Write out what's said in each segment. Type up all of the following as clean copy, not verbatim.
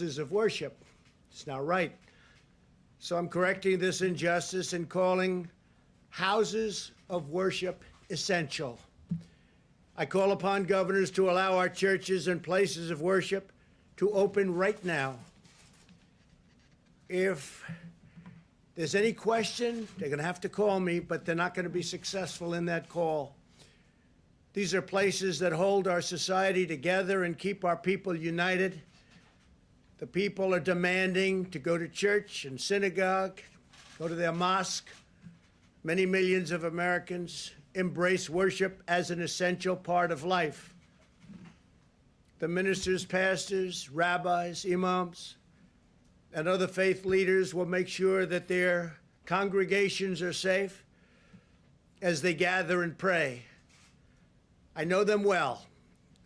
houses of worship. It's not right. So I'm correcting this injustice and calling houses of worship essential. I call upon governors to allow our churches and places of worship to open right now. If there's any question, they're going to have to call me, but they're not going to be successful in that call. These are places that hold our society together and keep our people united. The people are demanding to go to church and synagogue, go to their mosque. Many millions of Americans embrace worship as an essential part of life. The ministers, pastors, rabbis, imams, and other faith leaders will make sure that their congregations are safe as they gather and pray. I know them well.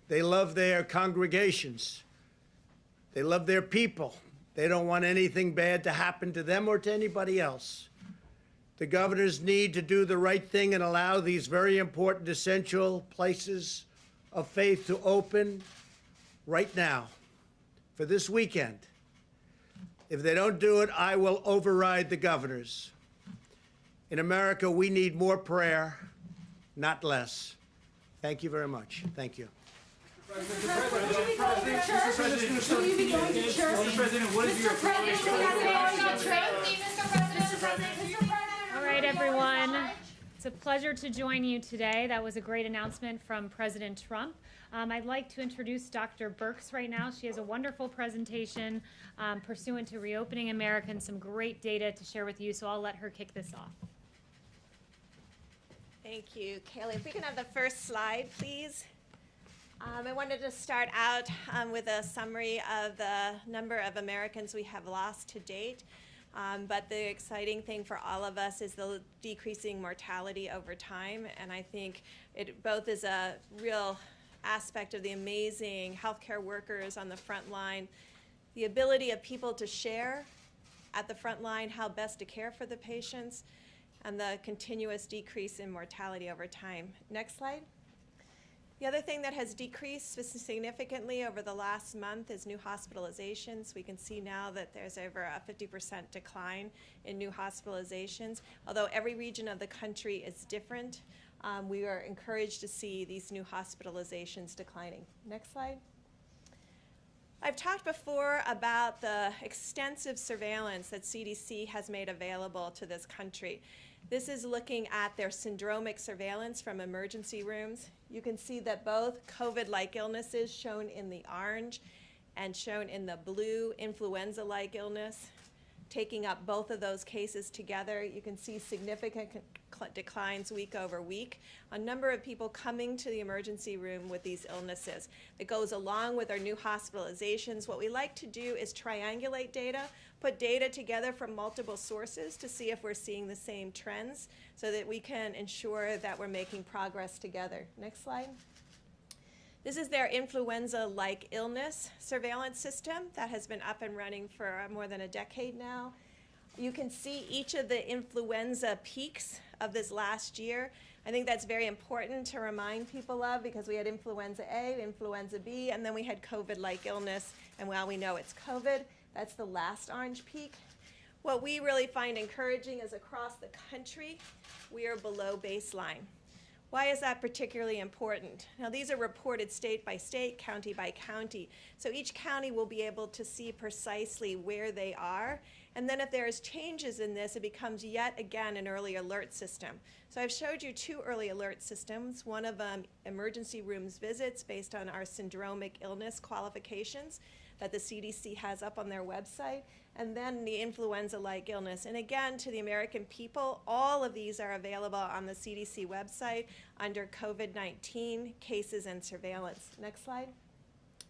They love their congregations. They love their people. They don't want anything bad to happen to them or to anybody else. The governors need to do the right thing and allow these very important, essential places of faith to open right now for this weekend. If they don't do it, I will override the governors. In America, we need more prayer, not less. Thank you very much. Thank you. Mr. President, what is your All right, everyone. It's a pleasure to join you today. That was a great announcement from President Trump. I'd like to introduce Dr. Birx right now. She has a wonderful presentation pursuant to Reopening America and some great data to share with you, so I'll let her kick this off. Thank you, Kaylee. If we can have the first slide, please. I wanted to start out with a summary of the number of Americans we have lost to date. But the exciting thing for all of us is the decreasing mortality over time. And I think it both is a real aspect of the amazing healthcare workers on the front line, the ability of people to share at the front line how best to care for the patients, and the continuous decrease in mortality over time. Next slide. The other thing that has decreased significantly over the last month is new hospitalizations. We can see now that there's over a 50% decline in new hospitalizations. Although every region of the country is different, we are encouraged to see these new hospitalizations declining. Next slide. I've talked before about the extensive surveillance that CDC has made available to this country. This is looking at their syndromic surveillance from emergency rooms. You can see that both COVID-like illnesses, shown in the orange and shown in the blue, influenza-like illness, taking up both of those cases together, you can see significant declines week over week. A number of people coming to the emergency room with these illnesses. It goes along with our new hospitalizations. What we like to do is triangulate data, put data together from multiple sources to see if we're seeing the same trends so that we can ensure that we're making progress together. Next slide. This is their influenza-like illness surveillance system that has been up and running for more than a decade now. You can see each of the influenza peaks of this last year. I think that's very important to remind people of because we had influenza A, influenza B, and then we had COVID-like illness, and while we know it's COVID, that's the last orange peak. What we really find encouraging is across the country, we are below baseline. Why is that particularly important? Now, these are reported state by state, county by county. So each county will be able to see precisely where they are. And then if there's changes in this, it becomes yet again an early alert system. So I've showed you two early alert systems. One of them, emergency rooms visits based on our syndromic illness qualifications that the CDC has up on their website, and then the influenza-like illness. And again, to the American people, all of these are available on the CDC website under COVID-19 cases and surveillance. Next slide.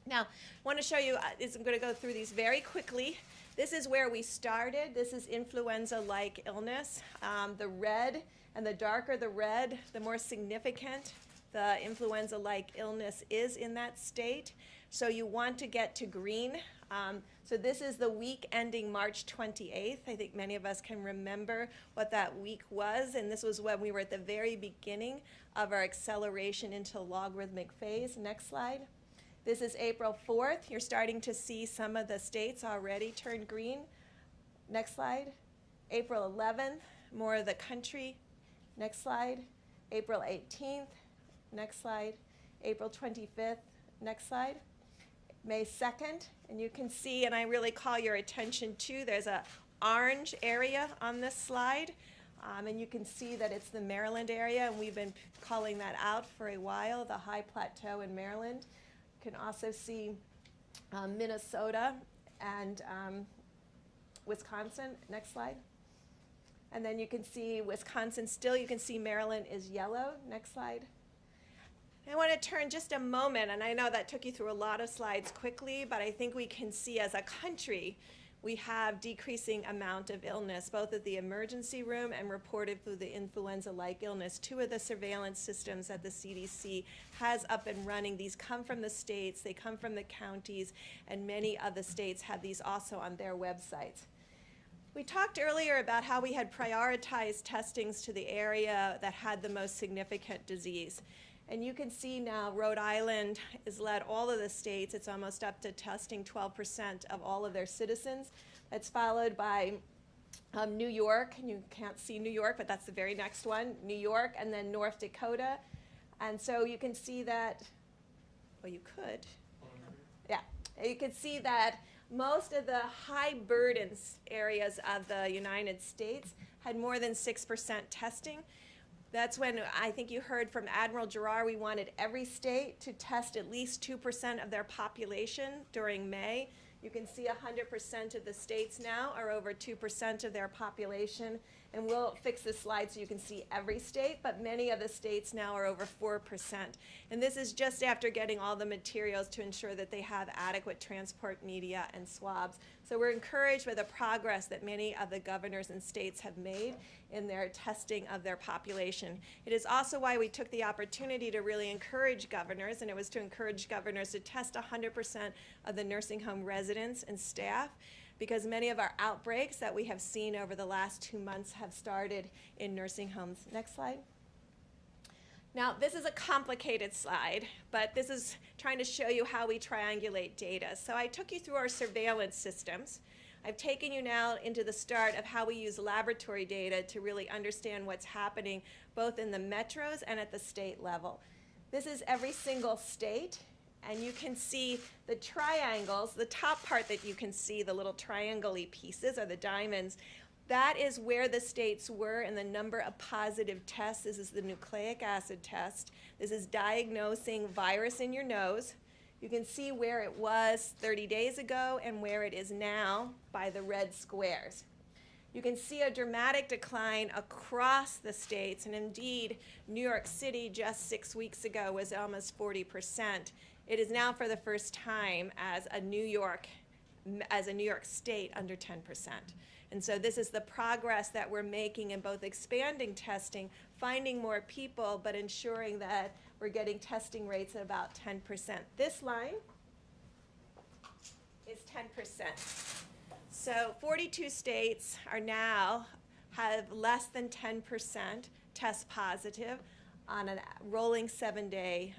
Now, I want to show you, I'm going to go through these very quickly. This is where we started. This is influenza-like illness. The red, and the darker the red, the more significant the influenza-like illness is in that state. So you want to get to green. So this is the week ending March 28th. I think many of us can remember what that week was, and this was when we were at the very beginning of our acceleration into logarithmic phase. Next slide. This is April 4th. You're starting to see some of the states already turn green. Next slide. April 11th, more of the country. Next slide. April 18th. Next slide. April 25th. Next slide. May 2nd, and you can see, and I really call your attention to, there's a orange area on this slide, and you can see that it's the Maryland area, and we've been calling that out for a while, the high plateau in Maryland. You can also see Minnesota and Wisconsin. Next slide. And then you can see Wisconsin still. You can see Maryland is yellow. Next slide. I want to turn just a moment, and I know that took you through a lot of slides quickly, but I think we can see as a country we have decreasing amount of illness, both at the emergency room and reported through the influenza-like illness. Two of the surveillance systems that the CDC has up and running, these come from the states, they come from the counties, and many of the states have these also on their websites. We talked earlier about how we had prioritized testings to the area that had the most significant disease. And you can see now Rhode Island has led all of the states. It's almost up to testing 12% of all of their citizens. That's followed by New York, and you can't see New York, but that's the very next one, New York, and then North Dakota. And so you can see that, well, you could. Yeah, you can see that most of the high burdens areas of the United States had more than 6% testing. That's when I think you heard from Admiral Giroir, we wanted every state to test at least 2% of their population during May. You can see 100% of the states now are over 2% of their population. And we'll fix this slide so you can see every state, but many of the states now are over 4%. And this is just after getting all the materials to ensure that they have adequate transport media and swabs. So we're encouraged by the progress that many of the governors and states have made in their testing of their population. It is also why we took the opportunity to really encourage governors, and it was to encourage governors to test 100% of the nursing home residents and staff, because many of our outbreaks that we have seen over the last 2 months have started in nursing homes. Next slide. Now, this is a complicated slide, but this is trying to show you how we triangulate data. So I took you through our surveillance systems. I've taken you now into the start of how we use laboratory data to really understand what's happening both in the metros and at the state level. This is every single state, and you can see the triangles. The top part that you can see, the little triangle-y pieces, are the diamonds. That is where the states were in the number of positive tests. This is the nucleic acid test. This is diagnosing virus in your nose. You can see where it was 30 days ago and where it is now by the red squares. You can see a dramatic decline across the states, and indeed, New York City just 6 weeks ago was almost 40%. It is now for the first time as a New York state under 10%. And so this is the progress that we're making in both expanding testing, finding more people, but ensuring that we're getting testing rates at about 10%. This line is 10%. So 42 states are now have less than 10% test positive on a rolling 7-day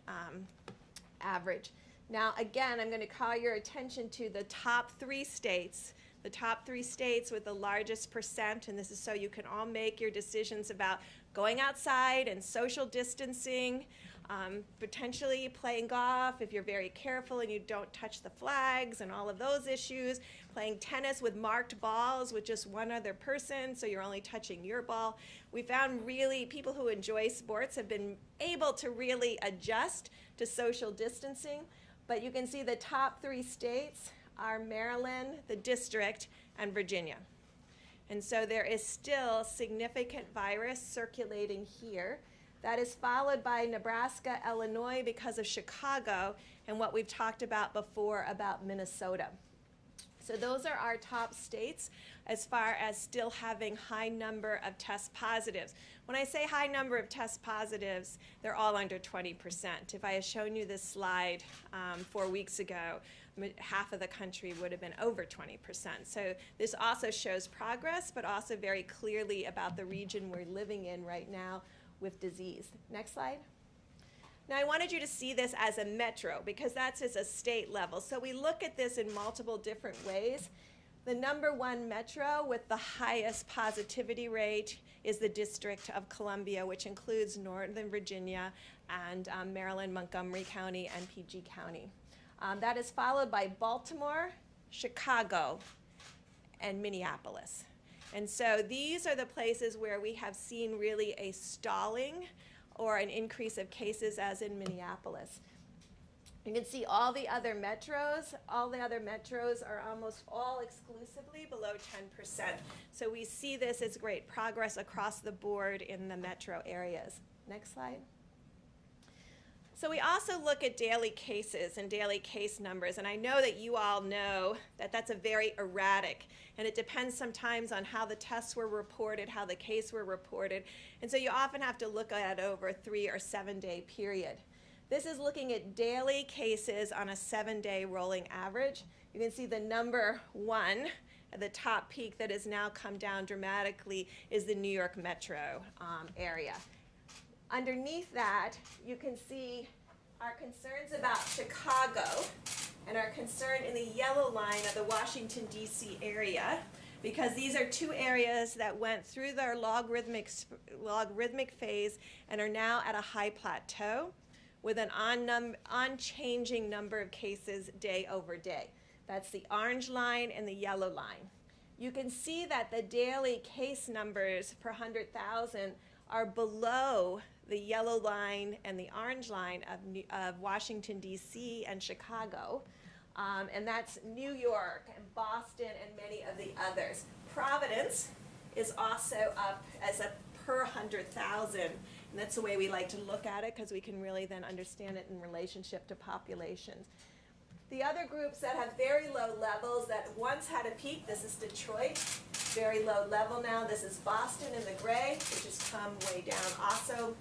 average. Now, again, I'm going to call your attention to the top 3 states. The top 3 states with the largest percent, and this is so you can all make your decisions about going outside and social distancing, potentially playing golf if you're very careful and you don't touch the flags and all of those issues, playing tennis with marked balls with just one other person so you're only touching your ball. We found really people who enjoy sports have been able to really adjust to social distancing, but you can see the top 3 states are Maryland, the district, and Virginia. And so there is still significant virus circulating here. That is followed by Nebraska, Illinois because of Chicago, and what we've talked about before about Minnesota. So those are our top states as far as still having high number of test positives. When I say high number of test positives, they're all under 20%. If I had shown you this slide 4 weeks ago, half of the country would have been over 20%. So this also shows progress, but also very clearly about the region we're living in right now with disease. Next slide. Now I wanted you to see this as a metro because that's just a state level. So we look at this in multiple different ways. The number one metro with the highest positivity rate is the District of Columbia, which includes Northern Virginia and Maryland, Montgomery County, and PG County. That is followed by Baltimore, Chicago, and Minneapolis. And so these are the places where we have seen really a stalling or an increase of cases, as in Minneapolis. You can see all the other metros are almost all exclusively below 10%. So we see this as great progress across the board in the metro areas. Next slide. So we also look at daily cases and daily case numbers, and I know that you all know that that's a very erratic, and it depends sometimes on how the tests were reported, how the case were reported, and so you often have to look at it over a 3 or 7 day period. This is looking at daily cases on a 7-day rolling average. You can see the number one at the top peak that has now come down dramatically is the New York metro area. Underneath that, you can see our concerns about Chicago and our concern in the yellow line of the Washington, D.C. area, because these are two areas that went through their logarithmic phase and are now at a high plateau with an unchanging number of cases day over day. That's the orange line and the yellow line. You can see that the daily case numbers per 100,000 are below the yellow line and the orange line of Washington, D.C. and Chicago. And that's New York and Boston and many of the others. Providence is also up as a per 100,000. And that's the way we like to look at it because we can really then understand it in relationship to populations. The other groups that have very low levels that once had a peak, this is Detroit, very low level now. This is Boston in the gray, which has come way down also.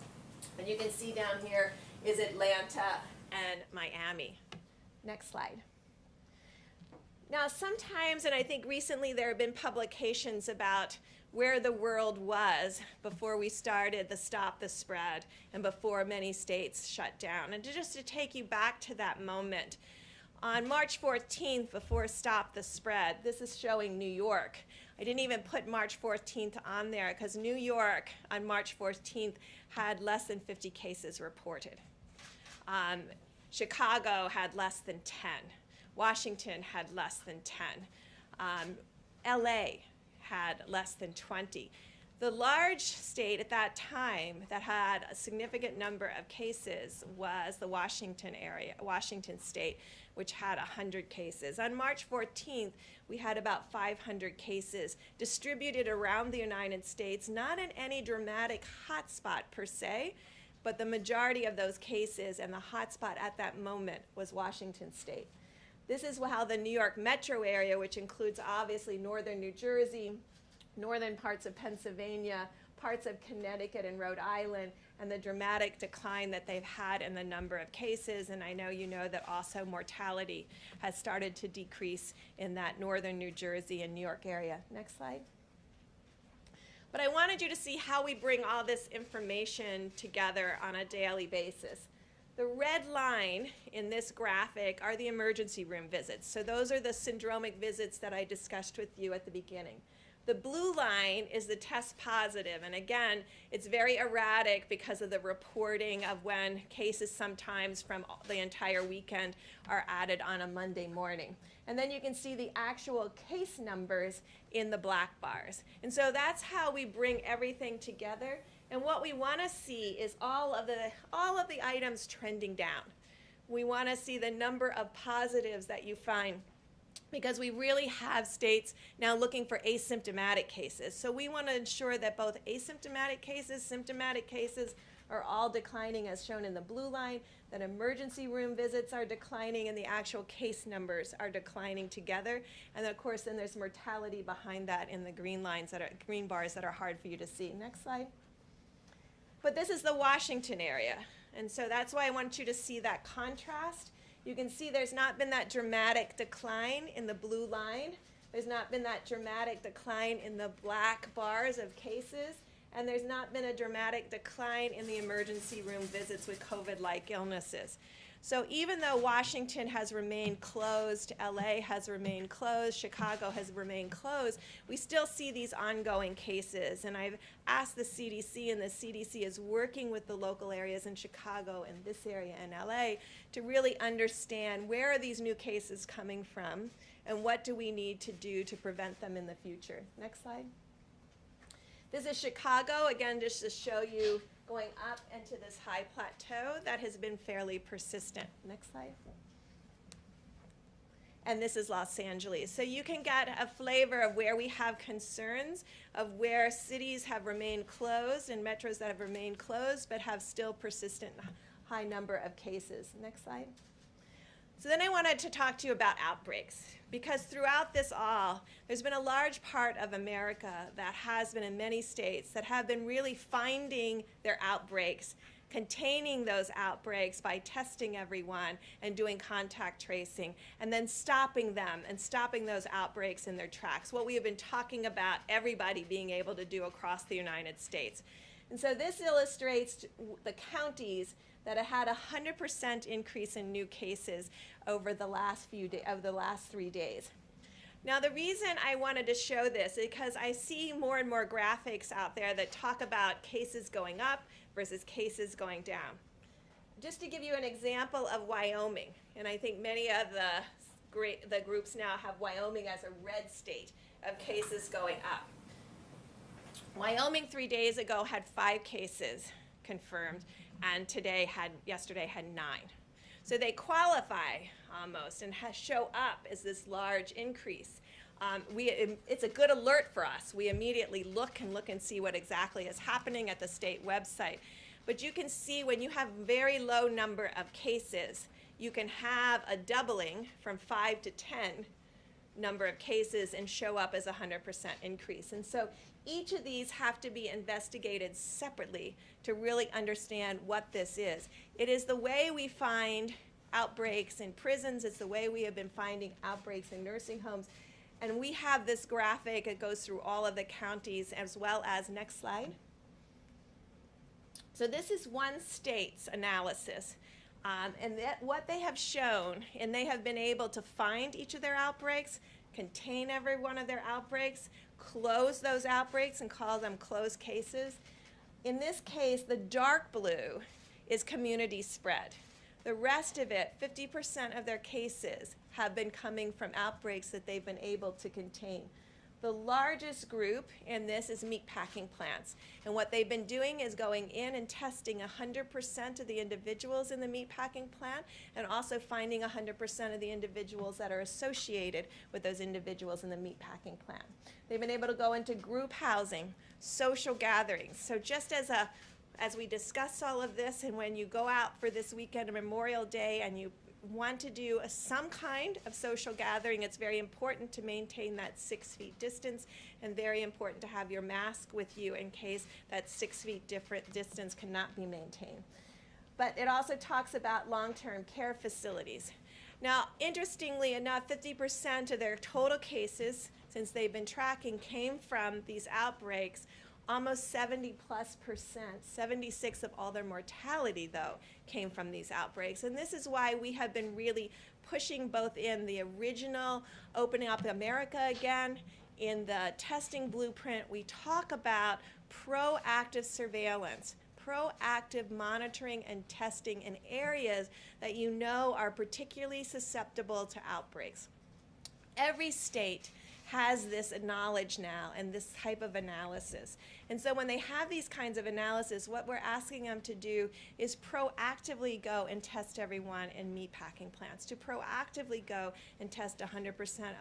And you can see down here is Atlanta and Miami. Next slide. Now sometimes, and I think recently there have been publications about where the world was before we started the Stop the Spread and before many states shut down. And just to take you back to that moment, on March 14th, before Stop the Spread, this is showing New York. I didn't even put March 14th on there because New York on March 14th had less than 50 cases reported. Chicago had less than 10. Washington had less than 10. LA had less than 20. The large state at that time that had a significant number of cases was the Washington area, Washington state, which had 100 cases. On March 14th, we had about 500 cases distributed around the United States, not in any dramatic hotspot per se, but the majority of those cases and the hotspot at that moment was Washington state. This is how the New York metro area, which includes obviously northern New Jersey, northern parts of Pennsylvania, parts of Connecticut and Rhode Island, and the dramatic decline that they've had in the number of cases. And I know you know that also mortality has started to decrease in that northern New Jersey and New York area. Next slide. But I wanted you to see how we bring all this information together on a daily basis. The red line in this graphic are the emergency room visits. So those are the syndromic visits that I discussed with you at the beginning. The blue line is the test positive, and again, it's very erratic because of the reporting of when cases sometimes from the entire weekend are added on a Monday morning. And then you can see the actual case numbers in the black bars. And so that's how we bring everything together. And what we want to see is all of the items trending down. We want to see the number of positives that you find, because we really have states now looking for asymptomatic cases. So we want to ensure that both asymptomatic cases, symptomatic cases are all declining as shown in the blue line, that emergency room visits are declining and the actual case numbers are declining together. And of course then there's mortality behind that in the green bars that are hard for you to see. Next slide. But this is the Washington area. And so that's why I want you to see that contrast. You can see there's not been that dramatic decline in the blue line. There's not been that dramatic decline in the black bars of cases. and there's not been a dramatic decline in the emergency room visits with COVID-like illnesses. So even though Washington has remained closed, LA has remained closed, Chicago has remained closed, we still see these ongoing cases. And I've asked the CDC, and the CDC is working with the local areas in Chicago and this area in LA to really understand where are these new cases coming from and what do we need to do to prevent them in the future. Next slide. This is Chicago, again, just to show you going up into this high plateau that has been fairly persistent. Next slide. And this is Los Angeles. So you can get a flavor of where we have concerns, of where cities have remained closed and metros that have remained closed but have still persistent high number of cases. Next slide. So then I wanted to talk to you about outbreaks, because throughout this all, there's been a large part of America that has been in many states that have been really finding their outbreaks, containing those outbreaks by testing everyone and doing contact tracing, and then stopping them and stopping those outbreaks in their tracks, what we have been talking about everybody being able to do across the United States. And so this illustrates the counties that had 100% increase in new cases over the last 3 days. Now the reason I wanted to show this is because I see more and more graphics out there that talk about cases going up versus cases going down. Just to give you an example of Wyoming, and I think many of the groups now have Wyoming as a red state of cases going up. Wyoming 3 days ago had 5 cases confirmed, and yesterday had 9. So they qualify almost and show up as this large increase. It's a good alert for us. We immediately look and see what exactly is happening at the state website. But you can see when you have very low number of cases, you can have a doubling from 5 to 10 number of cases and show up as a 100% increase. And so each of these have to be investigated separately to really understand what this is. It is the way we find outbreaks in prisons. It's the way we have been finding outbreaks in nursing homes. And we have this graphic that goes through all of the counties as well as, next slide. So this is one state's analysis. What they have shown, and they have been able to find each of their outbreaks, contain every one of their outbreaks, close those outbreaks and call them closed cases. In this case, the dark blue is community spread. The rest of it, 50% of their cases, have been coming from outbreaks that they've been able to contain. The largest group in this is meatpacking plants. And what they've been doing is going in and testing 100% of the individuals in the meatpacking plant and also finding 100% of the individuals that are associated with those individuals in the meatpacking plant. They've been able to go into group housing, social gatherings. So just as we discuss all of this, and when you go out for this weekend of Memorial Day and you want to do some kind of social gathering, it's very important to maintain that 6 feet distance and very important to have your mask with you in case that 6 feet different distance cannot be maintained. But it also talks about long-term care facilities. Now, interestingly enough, 50% of their total cases, since they've been tracking, came from these outbreaks. Almost 70+%, 76 of all their mortality, though, came from these outbreaks. And this is why we have been really pushing both in the original Opening Up America again, in the testing blueprint, we talk about proactive surveillance, proactive monitoring and testing in areas that you know are particularly susceptible to outbreaks. Every state has this knowledge now and this type of analysis. And so when they have these kinds of analysis, what we're asking them to do is proactively go and test everyone in meatpacking plants, to proactively go and test 100%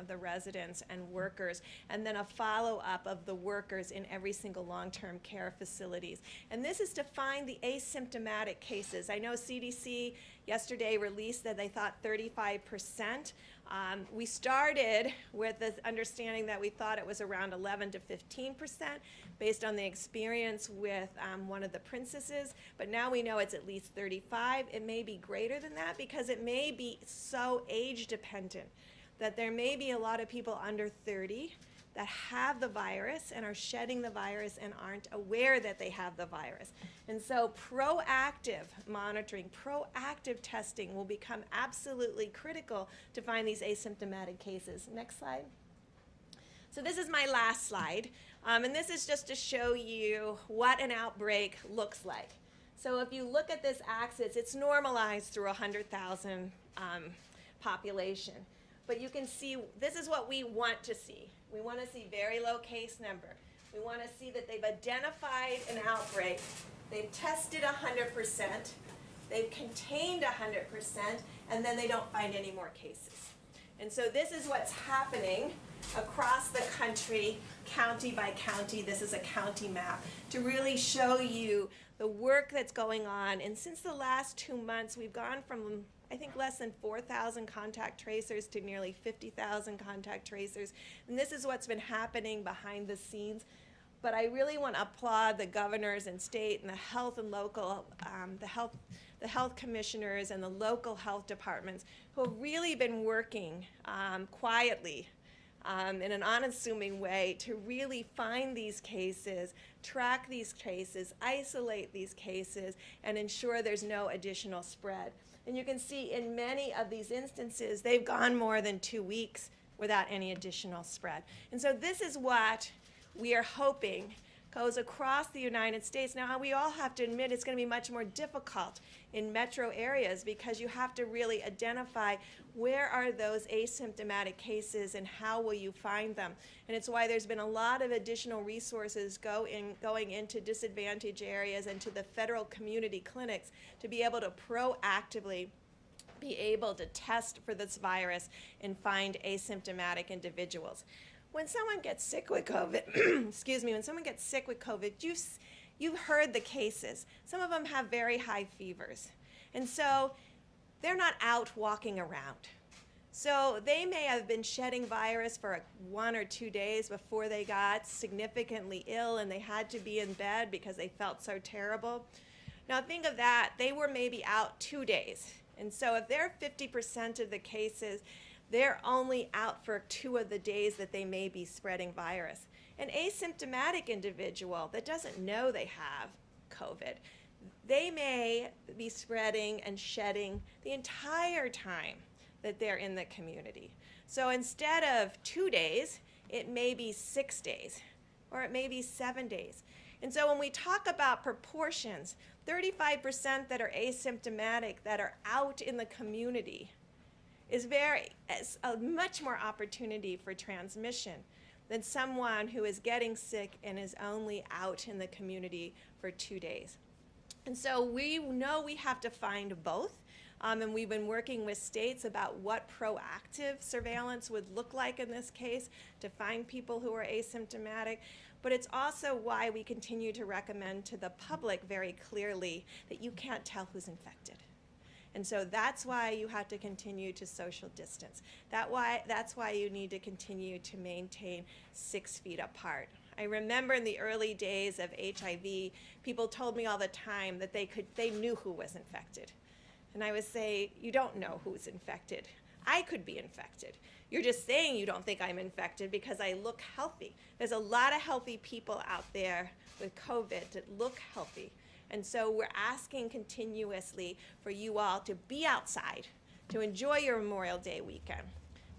of the residents and workers, and then a follow-up of the workers in every single long-term care facilities. And this is to find the asymptomatic cases. I know CDC yesterday released that they thought 35%. We started with the understanding that we thought it was around 11 to 15% based on the experience with one of the princesses, but now we know it's at least 35. It may be greater than that because it may be so age dependent that there may be a lot of people under 30 that have the virus and are shedding the virus and aren't aware that they have the virus. And so proactive monitoring, proactive testing will become absolutely critical to find these asymptomatic cases. Next slide. So this is my last slide, and this is just to show you what an outbreak looks like. So if you look at this axis, it's normalized through 100,000 population. But you can see this is what we want to see. We want to see very low case number. We want to see that they've identified an outbreak. They've tested 100%. They've contained 100%, and then they don't find any more cases. And so this is what's happening across the country, county by county. This is a county map to really show you the work that's going on. And since the last 2 months, we've gone from, I think, less than 4,000 contact tracers to nearly 50,000 contact tracers. And this is what's been happening behind the scenes. But I really want to applaud the governors and state and the health and local, the health commissioners and the local health departments who have really been working quietly in an unassuming way to really find these cases, track these cases, isolate these cases, and ensure there's no additional spread. And you can see in many of these instances, they've gone more than 2 weeks without any additional spread. And so this is what we are hoping goes across the United States. Now, we all have to admit it's going to be much more difficult in metro areas because you have to really identify where are those asymptomatic cases and how will you find them. And it's why there's been a lot of additional resources going into disadvantaged areas and to the federal community clinics to be able to proactively be able to test for this virus and find asymptomatic individuals. When someone gets sick with COVID, excuse me, when someone gets sick with COVID, you've heard the cases. Some of them have very high fevers. And so they're not out walking around. So they may have been shedding virus for 1 or 2 days before they got significantly ill and they had to be in bed because they felt so terrible. Now think of that, they were maybe out 2 days. And so if they're 50% of the cases, they're only out for 2 of the days that they may be spreading virus. An asymptomatic individual that doesn't know they have COVID, they may be spreading and shedding the entire time that they're in the community. So instead of 2 days, it may be 6 days, or it may be 7 days. And so when we talk about proportions, 35% that are asymptomatic that are out in the community is a much more opportunity for transmission than someone who is getting sick and is only out in the community for 2 days. And so we know we have to find both, and we've been working with states about what proactive surveillance would look like in this case to find people who are asymptomatic. But it's also why we continue to recommend to the public very clearly that you can't tell who's infected. And so that's why you have to continue to social distance. That's why you need to continue to maintain 6 feet apart. I remember in the early days of HIV, people told me all the time that they knew who was infected. And I would say, you don't know who's infected. I could be infected. You're just saying you don't think I'm infected because I look healthy. There's a lot of healthy people out there with COVID that look healthy. And so we're asking continuously for you all to be outside, to enjoy your Memorial Day weekend,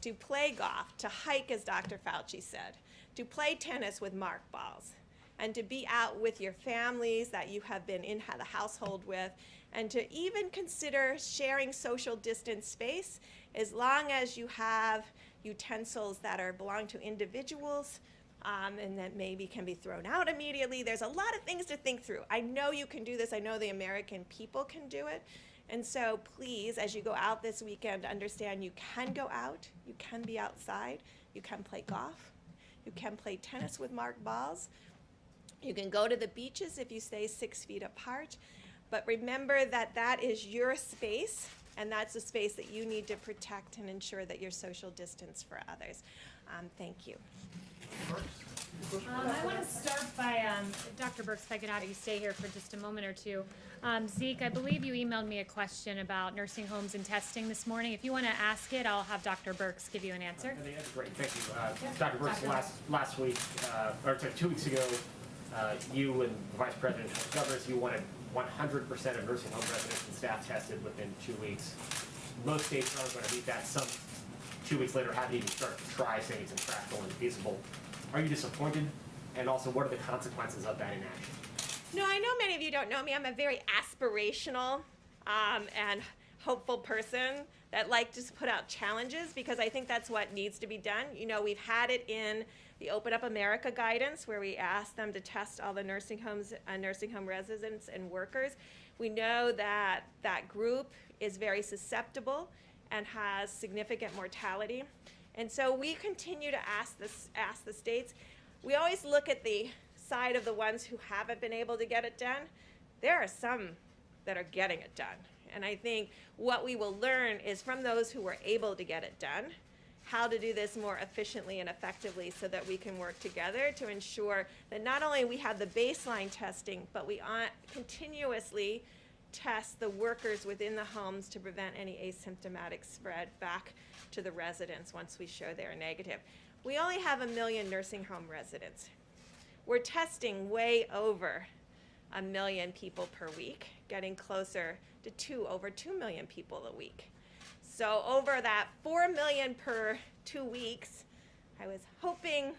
to play golf, to hike, as Dr. Fauci said, to play tennis with mark balls, and to be out with your families that you have been in the household with, and to even consider sharing social distance space as long as you have utensils that belong to individuals, and that maybe can be thrown out immediately. There's a lot of things to think through. I know you can do this. I know the American people can do it. And so please, as you go out this weekend, understand you can go out, you can be outside, you can play golf, you can play tennis with marked balls, you can go to the beaches if you stay 6 feet apart. But remember that that is your space, and that's a space that you need to protect and ensure that you're social distance for others. Thank you. Works. I want to start by, Dr. Birx, if I could have you stay here for just a moment or two. Zeke, I believe you emailed me a question about nursing homes and testing this morning. If you want to ask it, I'll have Dr. Birx give you an answer. I think that's great, thank you. Dr. Birx, last week, or sorry, 2 weeks ago, you and the Vice President of Governors, you wanted 100% of nursing home residents and staff tested within 2 weeks. Most states aren't going to meet that. Some 2 weeks later haven't even started to try, saying it's impractical and infeasible. Are you disappointed? And also, what are the consequences of that inaction? No, I know many of you don't know me. I'm a very aspirational and hopeful person that like to put out challenges because I think that's what needs to be done. You know, we've had it in the Open Up America guidance where we ask them to test all the nursing homes, nursing home residents and workers. We know that that group is very susceptible and has significant mortality. And so we continue to ask the states. We always look at the side of the ones who haven't been able to get it done. There are some that are getting it done. And I think what we will learn is from those who were able to get it done, how to do this more efficiently and effectively so that we can work together to ensure that not only we have the baseline testing, but we continuously test the workers within the homes to prevent any asymptomatic spread back to the residents once we show they're negative. We only have 1 million nursing home residents. We're testing way over 1 million people per week, getting closer to over 2 million people a week. So over that 4 million per 2 weeks, I was hoping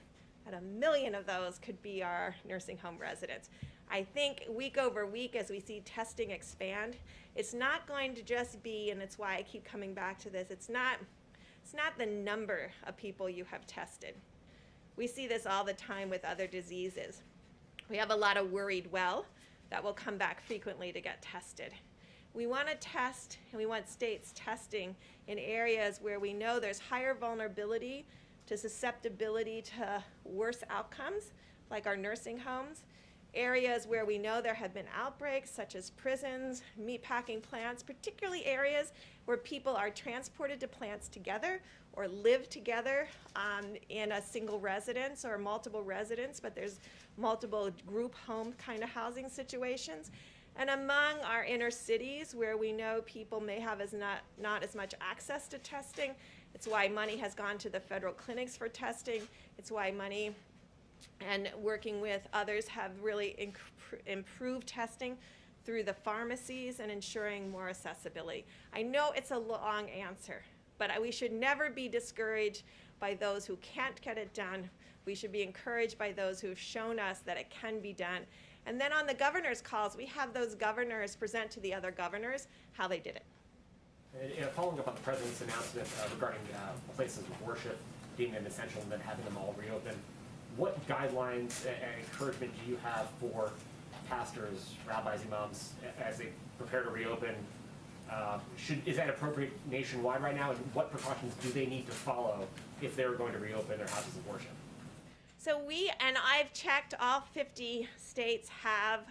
that 1 million of those could be our nursing home residents. I think week over week as we see testing expand, it's not going to just be, and it's why I keep coming back to this, it's not the number of people you have tested. We see this all the time with other diseases. We have a lot of worried well that will come back frequently to get tested. We want to test, and we want states testing in areas where we know there's higher vulnerability to susceptibility to worse outcomes, like our nursing homes, areas where we know there have been outbreaks, such as prisons, meatpacking plants, particularly areas where people are transported to plants together or live together in a single residence or multiple residents, but there's multiple group home kind of housing situations. And among our inner cities where we know people may have not as much access to testing, it's why money has gone to the federal clinics for testing. It's why money and working with others have really improved testing through the pharmacies and ensuring more accessibility. I know it's a long answer, but we should never be discouraged by those who can't get it done. We should be encouraged by those who have shown us that it can be done. And then on the governor's calls, we have those governors present to the other governors how they did it. And following up on the president's announcement regarding places of worship being an essential and then having them all reopen, what guidelines and encouragement do you have for pastors, rabbis, imams as they prepare to reopen? Is that appropriate nationwide right now? And what precautions do they need to follow if they're going to reopen their houses of worship? So I've checked, all 50 states have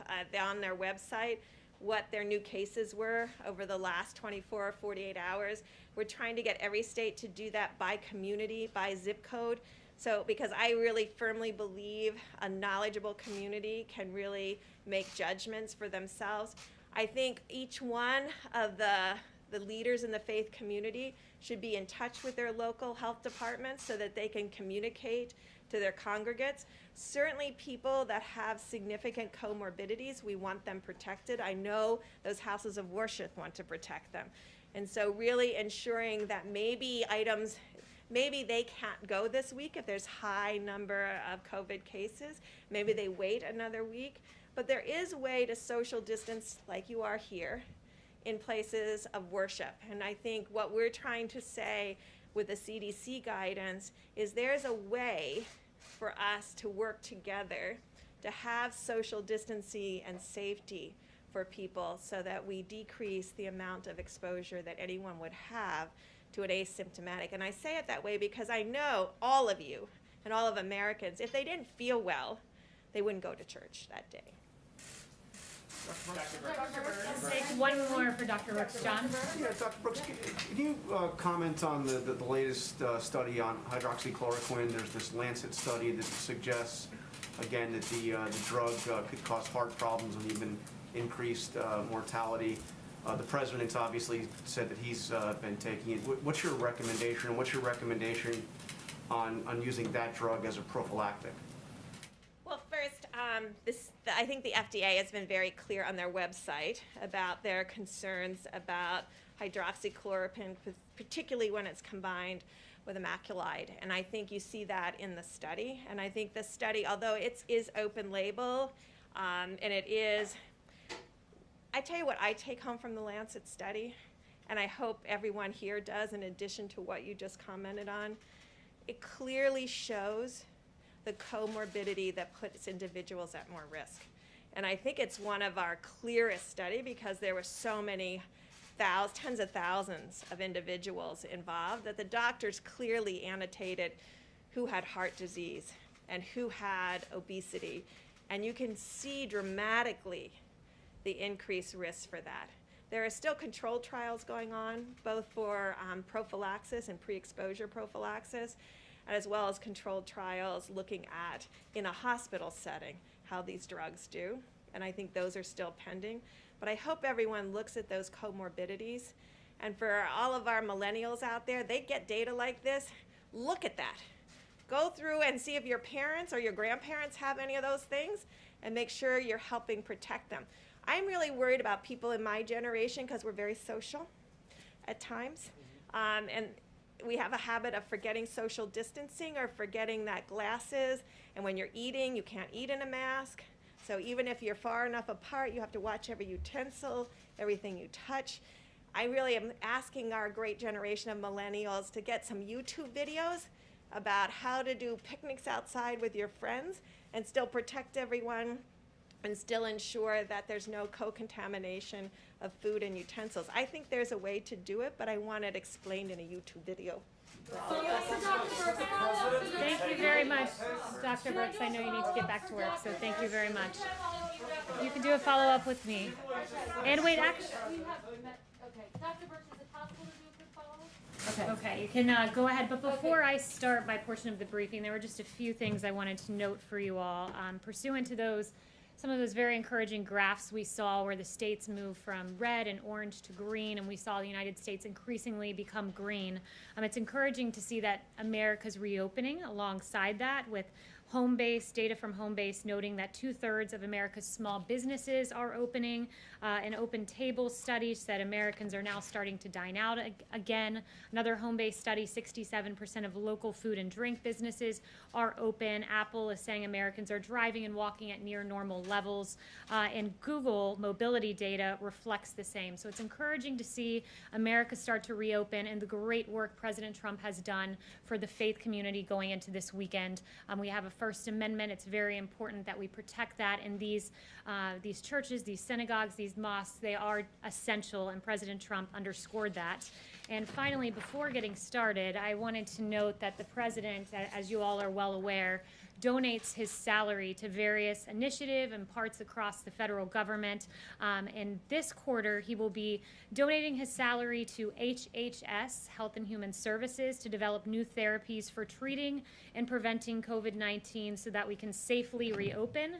on their website what their new cases were over the last 24 or 48 hours. We're trying to get every state to do that by community, by zip code. So because I really firmly believe a knowledgeable community can really make judgments for themselves. I think each one of the leaders in the faith community should be in touch with their local health departments so that they can communicate to their congregates. Certainly people that have significant comorbidities, we want them protected. I know those houses of worship want to protect them. And so really ensuring that maybe they can't go this week if there's high number of COVID cases. Maybe they wait another week. But there is a way to social distance like you are here in places of worship. And I think what we're trying to say with the CDC guidance is there's a way for us to work together to have social distancing and safety for people so that we decrease the amount of exposure that anyone would have to an asymptomatic. And I say it that way because I know all of you and all of Americans, if they didn't feel well, they wouldn't go to church that day. Let's take one more for Dr. Brooks. John? Yeah, Dr. Brooks, can you comment on the latest study on hydroxychloroquine? There's this Lancet study that suggests, again, that the drug could cause heart problems and even increased mortality. The president's obviously said that he's been taking it. What's your recommendation? And what's your recommendation on using that drug as a prophylactic? Well, first, I think the FDA has been very clear on their website about their concerns about hydroxychloroquine, particularly when it's combined with a macrolide. And I think you see that in the study. And I think the study, although it is open label, and it is, I tell you what I take home from the Lancet study, and I hope everyone here does in addition to what you just commented on, it clearly shows the comorbidity that puts individuals at more risk. And I think it's one of our clearest study because there were so many tens of thousands of individuals involved that the doctors clearly annotated who had heart disease and who had obesity. And you can see dramatically the increased risk for that. There are still controlled trials going on, both for prophylaxis and pre-exposure prophylaxis, as well as controlled trials looking at, in a hospital setting, how these drugs do. And I think those are still pending. But I hope everyone looks at those comorbidities. And for all of our millennials out there, they get data like this. Look at that. Go through and see if your parents or your grandparents have any of those things and make sure you're helping protect them. I'm really worried about people in my generation because we're very social at times. And we have a habit of forgetting social distancing or forgetting that glasses, and when you're eating, you can't eat in a mask. So even if you're far enough apart, you have to watch every utensil, everything you touch. I really am asking our great generation of millennials to get some YouTube videos about how to do picnics outside with your friends and still protect everyone and still ensure that there's no co-contamination of food and utensils. I think there's a way to do it, but I want it explained in a YouTube video. Thank you very much, Dr. Brooks. I know you need to get back to work, so thank you very much. You can do a follow-up with me. And wait, actually, Okay, Dr. Birch, is it possible to do a quick follow-up? okay, you can go ahead. But before I start my portion of the briefing, there were just a few things I wanted to note for you all. Pursuant to some of those very encouraging graphs we saw where the states moved from red and orange to green, and we saw the United States increasingly become green. It's encouraging to see that America's reopening alongside that, with data from Homebase noting that 2/3 of America's small businesses are opening. An Open Table study said Americans are now starting to dine out again. Another Homebase study, 67% of local food and drink businesses are open. Apple is saying Americans are driving and walking at near normal levels. And Google mobility data reflects the same. So it's encouraging to see America start to reopen and the great work President Trump has done for the faith community going into this weekend. We have a First Amendment. It's very important that we protect that. And these churches, these synagogues, these mosques, they are essential, and President Trump underscored that. And finally, before getting started, I wanted to note that the president, as you all are well aware, donates his salary to various initiatives and parts across the federal government. In this quarter, he will be donating his salary to HHS, Health and Human Services, to develop new therapies for treating and preventing COVID-19 so that we can safely reopen.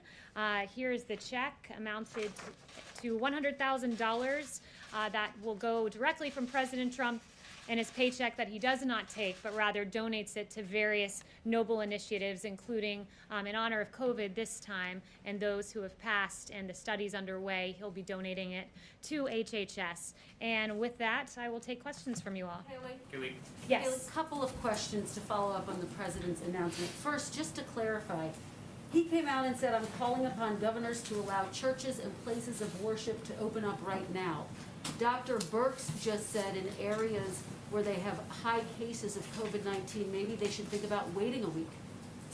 Here's the check, amounted to $100,000 that will go directly from President Trump and his paycheck that he does not take, but rather donates it to various noble initiatives, including in honor of COVID this time and those who have passed and the studies underway. He'll be donating it to HHS. And with that, I will take questions from you all. Haley? Yes. A couple of questions to follow up on the president's announcement. First, just to clarify, he came out and said, I'm calling upon governors to allow churches and places of worship to open up right now. Dr. Birx just said in areas where they have high cases of COVID-19, maybe they should think about waiting a week.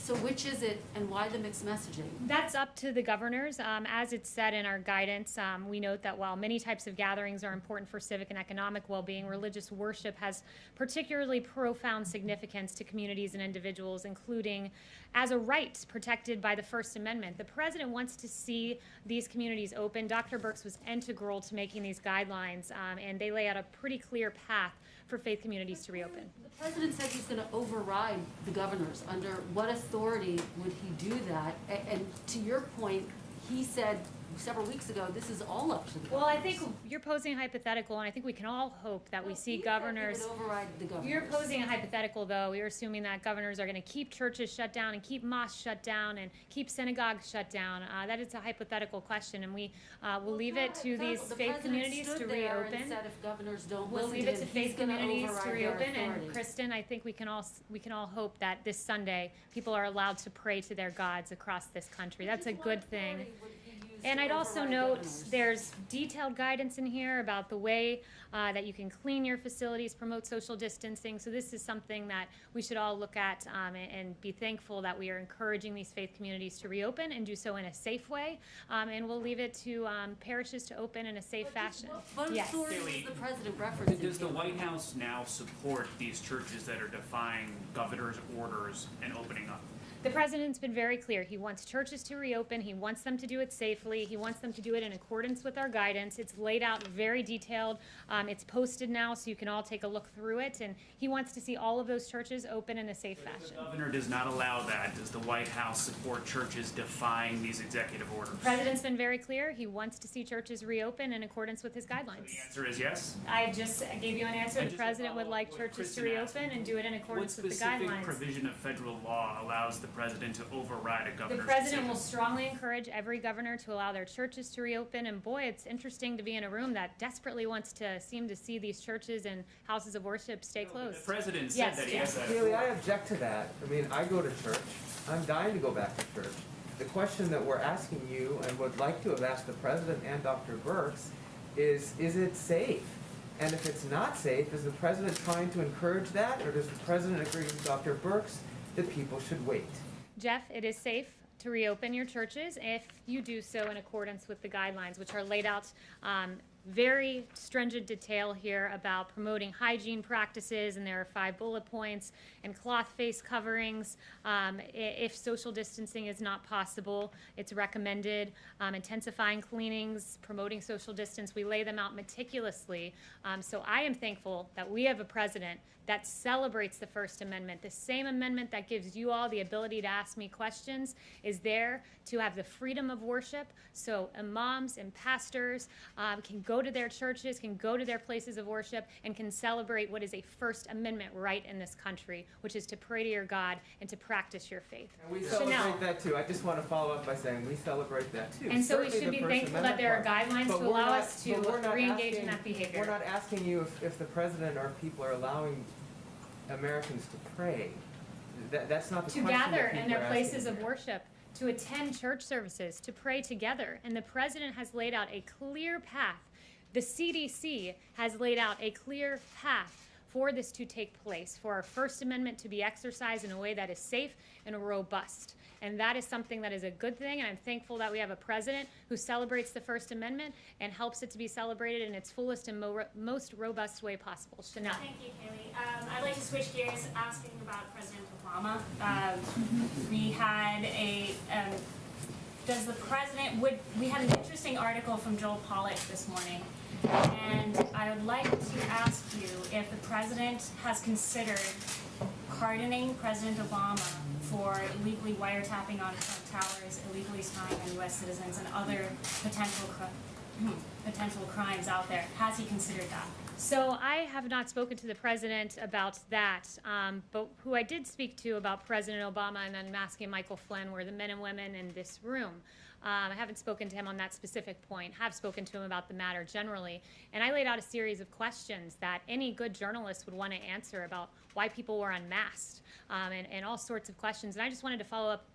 So which is it, and why the mixed messaging? That's up to the governors. As it's said in our guidance, we note that while many types of gatherings are important for civic and economic well-being, religious worship has particularly profound significance to communities and individuals, including as a right protected by the First Amendment. The president wants to see these communities open. Dr. Birx was integral to making these guidelines, and they lay out a pretty clear path for faith communities to reopen. The president said he's going to override the governors. Under what authority would he do that? And to your point, he said several weeks ago, this is all up to the governors. Well, I think you're posing a hypothetical, and I think we can all hope that we see governors. He would override the governors. You're posing a hypothetical, though. You're assuming that governors are going to keep churches shut down and keep mosques shut down and keep synagogues shut down. That is a hypothetical question, and we will leave it to these faith communities to reopen. And said if governors don't We'll listen leave to it to him, faith he's gonna communities to override their reopen. authority. And Kristen, I think we can all hope that this Sunday people are allowed to pray to their gods across this country. That's a Just good what thing. authority would he use And to I'd also override note governors? there's detailed guidance in here about the way that you can clean your facilities, promote social distancing. So this is something that we should all look at and be thankful that we are encouraging these faith communities to reopen and do so in a safe way. And we'll leave it to parishes to open in a safe fashion. What Yes. authority Haley, is the president referencing? Does the here? White House now support these churches that are defying governor's orders and opening up? The president's been very clear. He wants churches to reopen. He wants them to do it safely. He wants them to do it in accordance with our guidance. It's laid out very detailed. It's posted now, so you can all take a look through it. And he wants to see all of those churches open in a safe If the fashion. governor does not allow that, does the White House support churches defying these executive orders? The president's been very clear. He wants to see churches reopen in accordance with his The guidelines. answer is yes. I just gave you an answer. And The just to president would follow like what churches to Kristen asked, reopen and do it in What accordance with the specific guidelines. provision of federal law allows the president to override a The governor's president will decision? strongly encourage every governor to allow their churches to reopen. And boy, it's interesting to be in a room that desperately wants to seem to see these churches and houses of worship stay The closed. president said Yes, that he yes. has that Haley, I authority. object to that. I mean, I go to church. I'm dying to go back to church. The question that we're asking you and would like to have asked the president and Dr. Birx is it safe? And if it's not safe, is the president trying to encourage that, or does the president agree with Dr. Birx that people should wait? Jeff, it is safe to reopen your churches if you do so in accordance with the guidelines, which are laid out very stringent detail here about promoting hygiene practices, and there are 5 bullet points, and cloth face coverings. If social distancing is not possible, it's recommended. Intensifying cleanings, promoting social distance, we lay them out meticulously. So I am thankful that we have a president that celebrates the First Amendment. The same amendment that gives you all the ability to ask me questions is there to have the freedom of worship, so imams and pastors can go to their churches, can go to their places of worship, and can celebrate what is a First Amendment right in this country, which is to pray to your God and to practice your faith. And we So celebrate now- that too. I just want to follow up by saying we celebrate that too. And so we Certainly should the be First thankful that Amendment there are part. guidelines But to we're allow not- us to but we're not re-engage in asking- that behavior. We're not asking you if the president or people are allowing Americans to pray. That's not the To question that gather in people their are places asking of here. worship, to attend church services, to pray together. And the president has laid out a clear path. The CDC has laid out a clear path for this to take place, for our First Amendment to be exercised in a way that is safe and robust. And that is something that is a good thing, and I'm thankful that we have a president who celebrates the First Amendment and helps it to be celebrated in its fullest and most robust way possible. Chanel. Thank you, Haley. I'd like to switch gears asking about President Obama. We had does the president, we had an interesting article from Joel Pollak this morning, and I would like to ask you if the president has considered pardoning President Obama for illegally wiretapping on Trump towers, illegally spying on U.S. citizens, and other potential crimes out there. Has he considered that? So I have not spoken to the president about that, but who I did speak to about President Obama and unmasking Michael Flynn were the men and women in this room. I haven't spoken to him on that specific point, have spoken to him about the matter generally, and I laid out a series of questions that any good journalist would want to answer about why people were unmasked, and all sorts of questions. And I just wanted to follow up